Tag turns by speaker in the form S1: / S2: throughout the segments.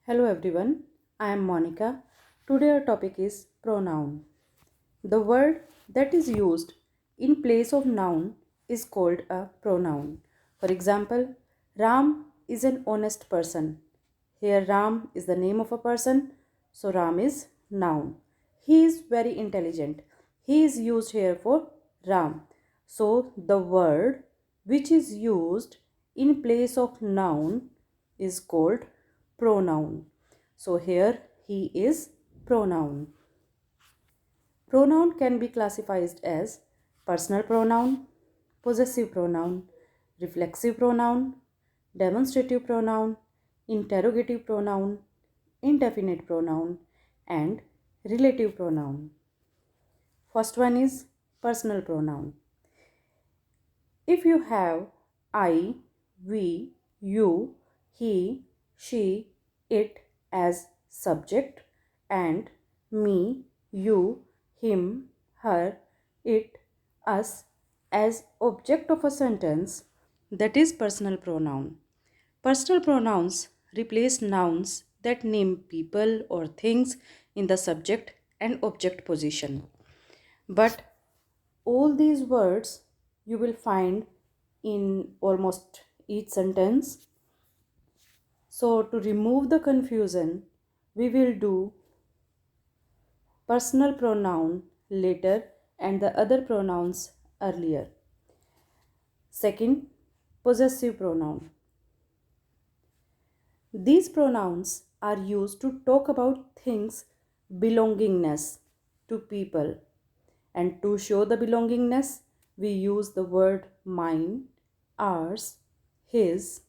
S1: Hello everyone, I am Monica. Today our topic is pronoun. The word that is used in place of noun is called a pronoun. For example, Ram is an honest person. Here Ram is the name of a person, so Ram is noun. He is very intelligent. He is used here for Ram. So the word which is used in place of noun is called pronoun. So here he is pronoun. Pronoun can be classified as personal pronoun, possessive pronoun, reflexive pronoun, demonstrative pronoun, interrogative pronoun, indefinite pronoun, and relative pronoun. First one is personal pronoun. If you have I, we, you, he, she, it as subject and me, you, him, her, it, us as object of a sentence, that is personal pronoun. Personal pronouns replace nouns that name people or things in the subject and object position. But all these words you will find in almost each sentence. So, to remove the confusion, we will do personal pronoun later and the other pronouns earlier. Second, possessive pronoun. These pronouns are used to talk about things belongingness to people, and to show the belongingness we use the word mine, ours, his,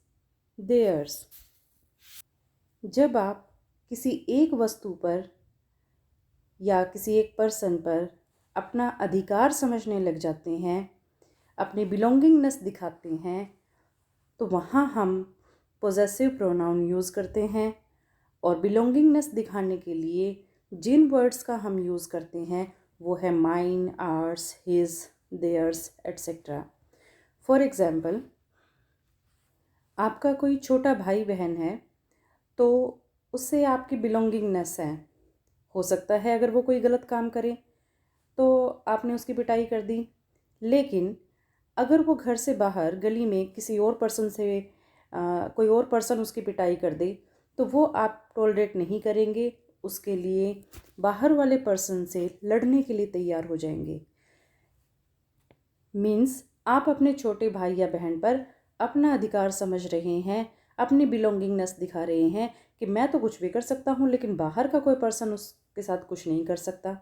S1: theirs. जब आप किसी एक वस्तु पर या किसी एक person पर अपना अधिकार समझने लग जाते हैं, अपनी बिलोंगिंगनेस दिखाते हैं, तो वहाँ हम पोजेसिव प्रोनाउन यूज़ करते हैं। और बिलोंगिंगनेस दिखाने के लिए जिन वर्ड्स का हम यूज़ करते हैं वो है mine, ours, his, theirs etcetera. For example, आपका कोई छोटा भाई बहन है तो उससे आपकी बिलोंगिंगनेस है। हो सकता है अगर वो कोई गलत काम करे तो आपने उसकी पिटाई कर दी, लेकिन अगर वो घर से बाहर गली में किसी और पर्सन से कोई और पर्सन उसकी पिटाई कर दे तो वो आप टॉलरेट नहीं करेंगे, उसके लिए बाहर वाले पर्सन से लड़ने के लिए तैयार हो जाएंगे। मीन्स आप अपने छोटे भाई या बहन पर अपना अधिकार समझ रहे हैं, अपनी बिलोंगिंगनेस दिखा रहे हैं कि मैं तो कुछ भी कर सकता हूँ लेकिन बाहर का कोई पर्सन उसके साथ कुछ नहीं कर सकता।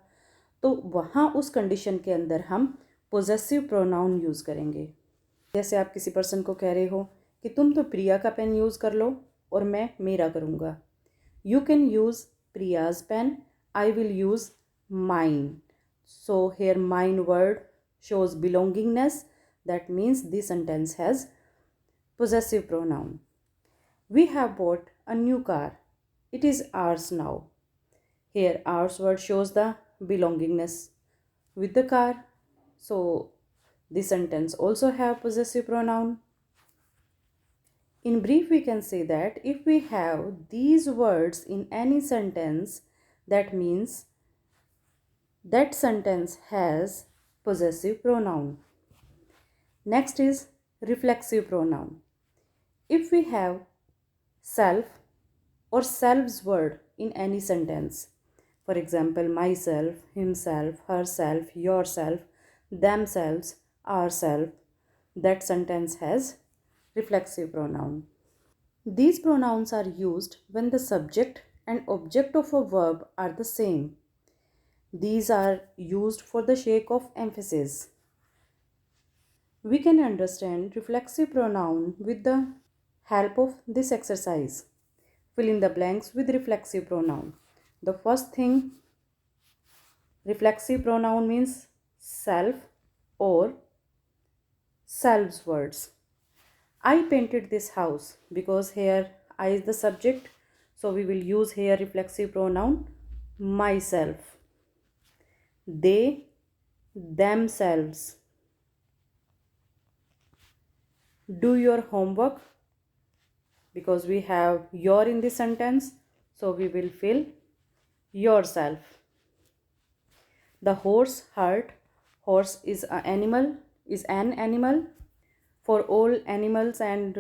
S1: तो वहाँ उस कंडीशन के अंदर हम पोजेसिव प्रोनाउन यूज़ करेंगे। जैसे आप किसी पर्सन को कह रहे हो कि तुम तो प्रिया का पेन यूज़ कर लो और मैं मेरा करूँगा। You can use Priya's pen, I will use mine. So here mine word shows belongingness. That means this sentence has possessive pronoun. We have bought a new car. It is ours now. Here ours word shows the belongingness with the car. So this sentence also have possessive pronoun. In brief, we can say that if we have these words in any sentence, that means that sentence has possessive pronoun. Next is reflexive pronoun. If we have self or selves word in any sentence, for example, myself, himself, herself, yourself, themselves, ourself, that sentence has reflexive pronoun. These pronouns are used when the subject and object of a verb are the same. These are used for the sake of emphasis. We can understand reflexive pronoun with the help of this exercise. Fill in the blanks with reflexive pronoun. The first thing, reflexive pronoun means self or selves words. I painted this house because here I is the subject, so we will use here reflexive pronoun myself. They, themselves. Do your homework because we have your in this sentence, So we will fill yourself. The horse hurt. Horse is an animal. For all animals and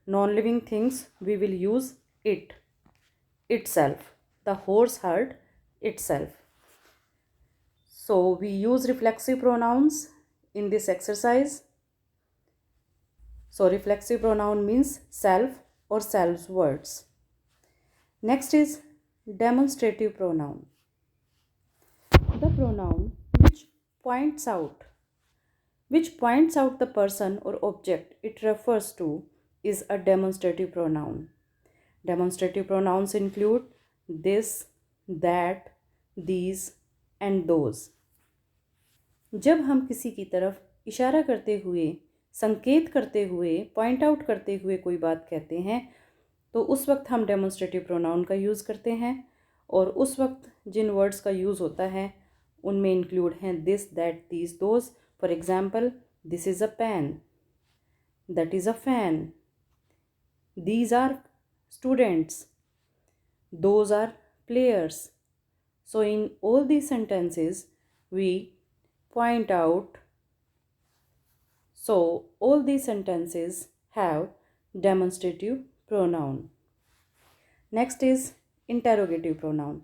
S1: non-living things, we will use it, itself. The horse hurt itself. So we use reflexive pronouns in this exercise. So reflexive pronoun means self or self's words. Next is demonstrative pronoun. The pronoun points out which points out the person or object it refers to is a demonstrative pronoun. Demonstrative pronouns include this, that, these and those. जब हम किसी की तरफ इशारा करते हुए, संकेत करते हुए, पॉइंट आउट करते हुए कोई बात कहते हैं तो उस वक्त हम डेमोन्स्ट्रेटिव प्रोनाउन का यूज़ करते हैं। और उस वक्त जिन वर्ड्स का यूज़ होता है उनमें इंक्लूड हैं this, that, these, those. For example, this is a pen, that is a fan, these are students, those are players. So in all these sentences we point out, so all these sentences have demonstrative pronoun. Next is interrogative pronoun.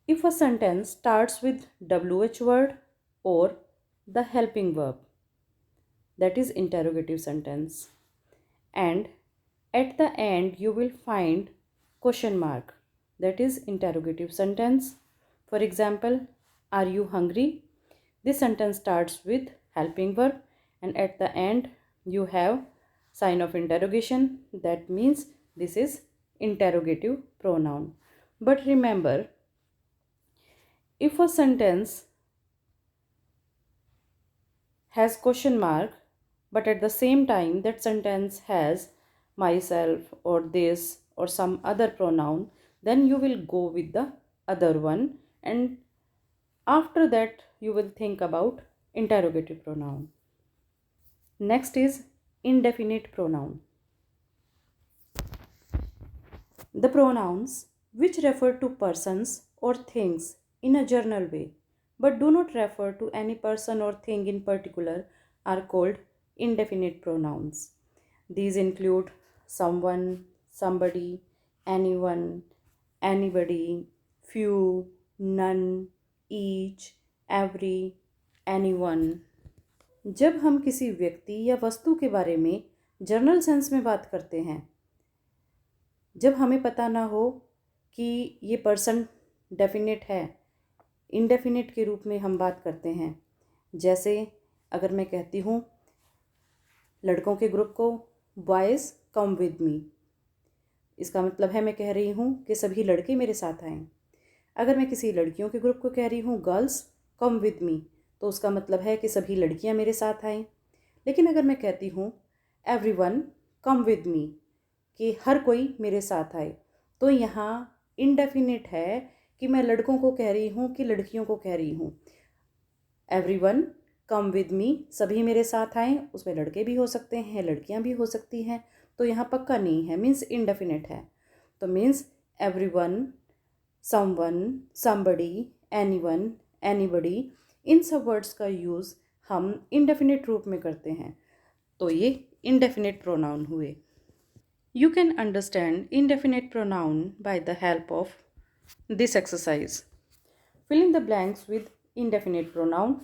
S1: If a sentence starts with WH word or the helping verb, that is interrogative sentence, and at the end you will find question mark, that is interrogative sentence. For example, are you hungry? This sentence starts with helping verb and at the end you have sign of interrogation, that means this is interrogative pronoun. But remember, if a sentence has question mark but at the same time that sentence has myself or this or some other pronoun, then you will go with the other one and after that you will think about interrogative pronoun. Next is indefinite pronoun. The pronouns which refer to persons or things in a general way but do not refer to any person or thing in particular are called indefinite pronouns. These include someone, somebody, anyone, anybody, few, none, each, every, anyone. जब हम किसी व्यक्ति या वस्तु के बारे में general sense में बात करते हैं, जब हमें पता ना हो कि ये पर्सन डेफिनेट है, इनडेफिनेट के रूप में हम बात करते हैं। जैसे अगर मैं कहती हूँ लड़कों के ग्रुप को बॉयज़ कम विद मी, इसका मतलब है मैं कह रही हूँ कि सभी लड़के मेरे साथ आएँ। अगर मैं किसी लड़कियों के ग्रुप को कह रही हूँ गर्ल्स कम विद मी, तो उसका मतलब है कि सभी लड़कियाँ मेरे साथ आएँ। लेकिन अगर मैं कहती हूँ एवरीवन कम विद मी, कि हर कोई मेरे साथ आए, तो यहाँ इनडेफिनिट है कि मैं लड़कों को कह रही हूँ कि लड़कियों को कह रही हूँ। एवरीवन कम विद मी, सभी मेरे साथ आएँ, उसमें लड़के भी हो सकते हैं, लड़कियाँ भी हो सकती हैं, तो यहाँ पक्का नहीं है, मीन्स इनडेफिनिट है। तो means everyone, someone, somebody, anyone, anybody, इन सब वर्ड्स का यूज़ हम इनडेफिनिट रूप में करते हैं, तो ये इनडेफिनिट प्रोनाउन हुए। You can understand indefinite pronoun by the help of this exercise. Filling the blanks with indefinite pronoun.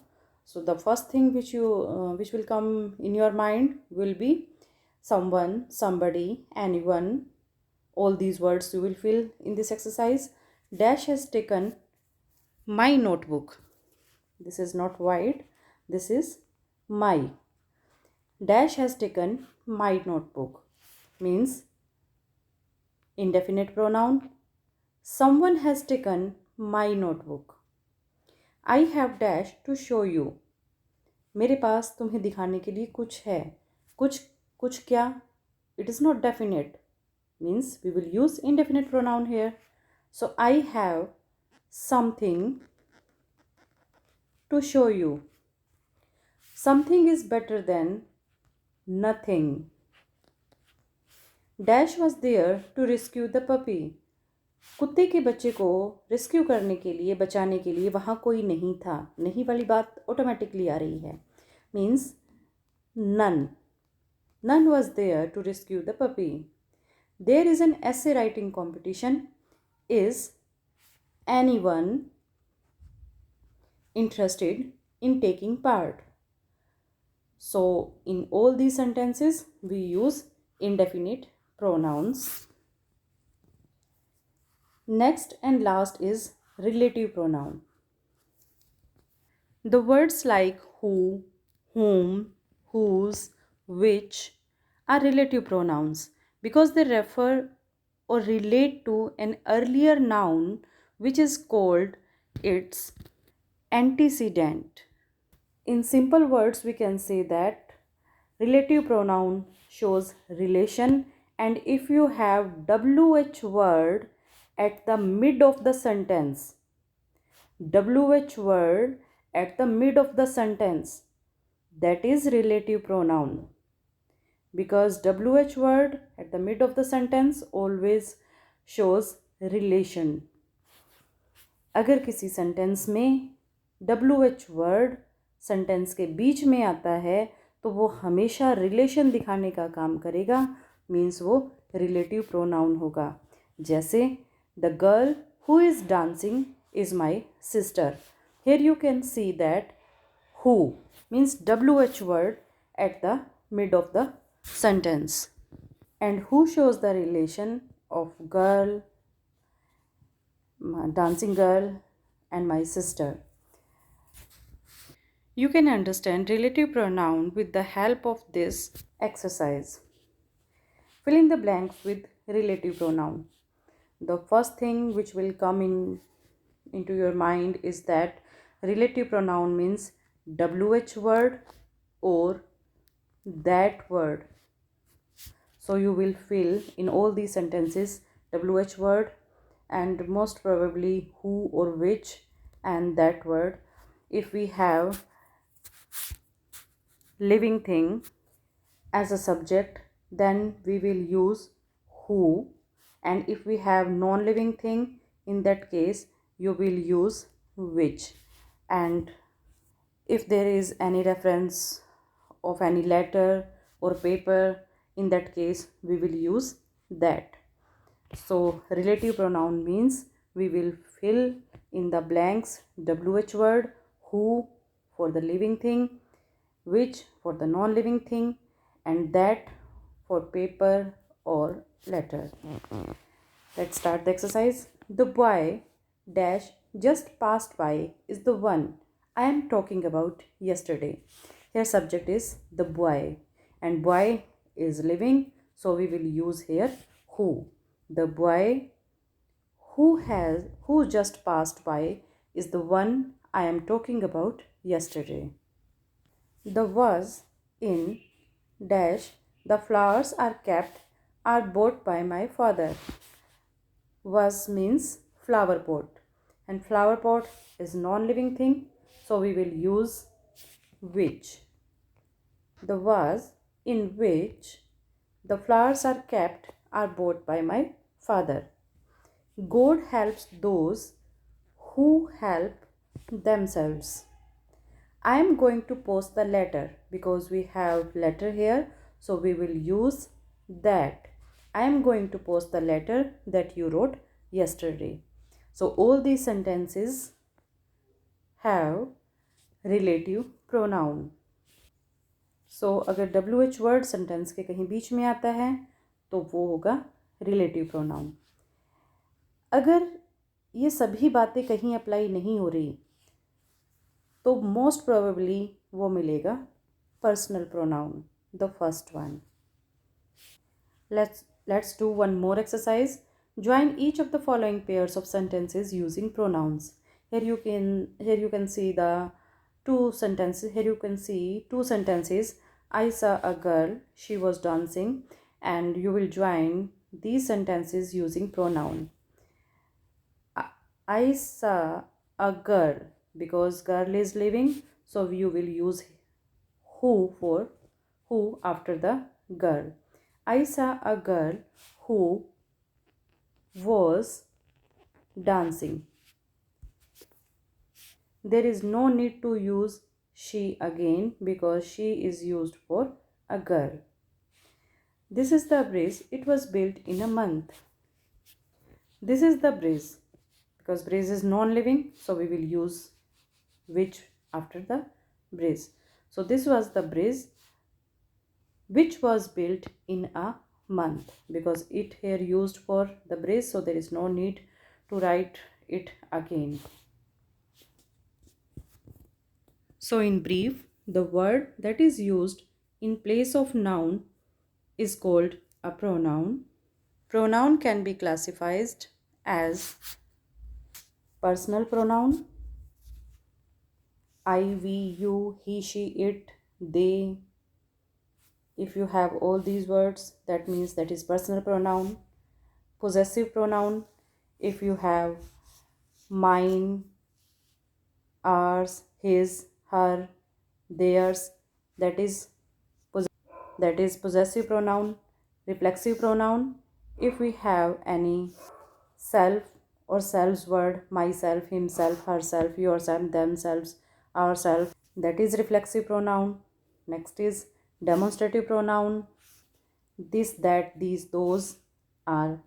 S1: So the first thing which will come in your mind will be someone, somebody, anyone. All these words you will fill in this exercise. Dash has taken my notebook. This is not white. This is my. Dash has taken my notebook means indefinite pronoun. Someone has taken my notebook. I have dash to show you. मेरे पास तुम्हें दिखाने के लिए कुछ है। कुछ क्या? It is not definite. Means we will use indefinite pronoun here. So I have something to show you. Something is better than nothing. Dash was there to rescue the puppy. कुत्ते के बच्चे को रेस्क्यू करने के लिए, बचाने के लिए वहाँ कोई नहीं था। नहीं वाली बात ऑटोमेटिकली आ रही है। Means none, none was there to rescue the puppy. There is an essay writing competition. Is anyone interested in taking part? So, in all these sentences, we use indefinite pronouns. Next and last is relative pronoun. The words like who, whom, whose, which are relative pronouns because they refer or relate to an earlier noun which is called its antecedent. In simple words, we can say that relative pronoun shows relation, and if you have WH word at the mid of the sentence, WH word at the mid of the sentence, that is relative pronoun, because WH word at the mid of the sentence always shows relation. अगर किसी sentence में WH word sentence के बीच में आता है तो वो हमेशा रिलेशन दिखाने का काम करेगा, मीन्स वो रिलेटिव प्रोनाउन होगा। जैसे the girl who is dancing is my sister. Here you can see that who means WH word at the mid of the sentence. And who shows the relation of girl, dancing girl, and my sister. You can understand relative pronoun with the help of this exercise. Fill in the blanks with relative pronoun. The first thing which will come into your mind is that relative pronoun means WH word or that word. So you will fill in all these sentences WH word and most probably who or which and that word. If we have living thing as a subject, then we will use who, and if we have non-living thing, in that case you will use which. And if there is any reference of any letter or paper, in that case we will use that. So relative pronoun means we will fill in the blanks WH word, who for the living thing, which for the non-living thing, and that for paper or letter. Let's start the exercise. The boy dash just passed by is the one I am talking about yesterday. Here subject is the boy and boy is living, so we will use here who. The boy who just passed by is the one I am talking about yesterday. The was in dash the flowers are kept are bought by my father. Was means flower pot, and flower pot is non-living thing, so we will use which. The was in which the flowers are kept are bought by my father. God helps those who help themselves. I am going to post the letter because we have letter here, so we will use that. I am going to post the letter that you wrote yesterday. So all these sentences have relative pronoun. So अगर WH word sentence के कहीं बीच में आता है तो वो होगा relative pronoun. अगर ये सभी बातें कहीं अप्लाई नहीं हो रही तो मोस्ट प्रोबेबली वो मिलेगा personal pronoun, the first one. Let's do one more exercise. Join each of the following pairs of sentences using pronouns. Here you can see the two sentences. Here you can see two sentences. I saw a girl, she was dancing, and you will join these sentences using pronoun. I saw a girl because girl is living, so you will use who for who after the girl. I saw a girl who was dancing. There is no need to use she again because she is used for a girl. This is the bridge. It was built in a month. This is the bridge. Because bridge is non-living, so we will use which after the bridge. So this was the bridge which was built in a month, because it here used for the bridge, so there is no need to write it again. So in brief, the word that is used in place of noun is called a pronoun. Pronoun can be classified as personal pronoun, I, we, you, he, she, it, they. If you have all these words, that means that is personal pronoun. Possessive pronoun, if you have mine, ours, his, her, theirs, that is possessive pronoun. Reflexive pronoun, if we have any self or selves word, myself, himself, herself, yourself, themselves, ourself, that is reflexive pronoun. Next is demonstrative pronoun. This, that, these, those are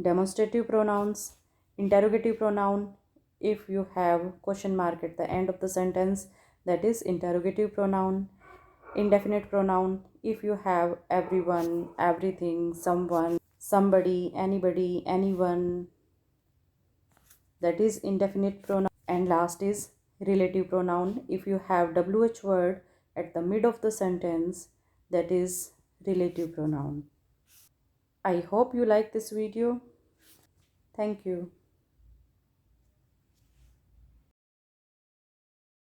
S1: demonstrative pronouns. Interrogative pronoun, if you have question mark at the end of the sentence, that is interrogative pronoun. Indefinite pronoun, if you have everyone, everything, someone, somebody, anybody, anyone, that is indefinite pronoun. And last is relative pronoun, if you have wh word at the mid of the sentence, that is relative pronoun. I hope you like this video. Thank you.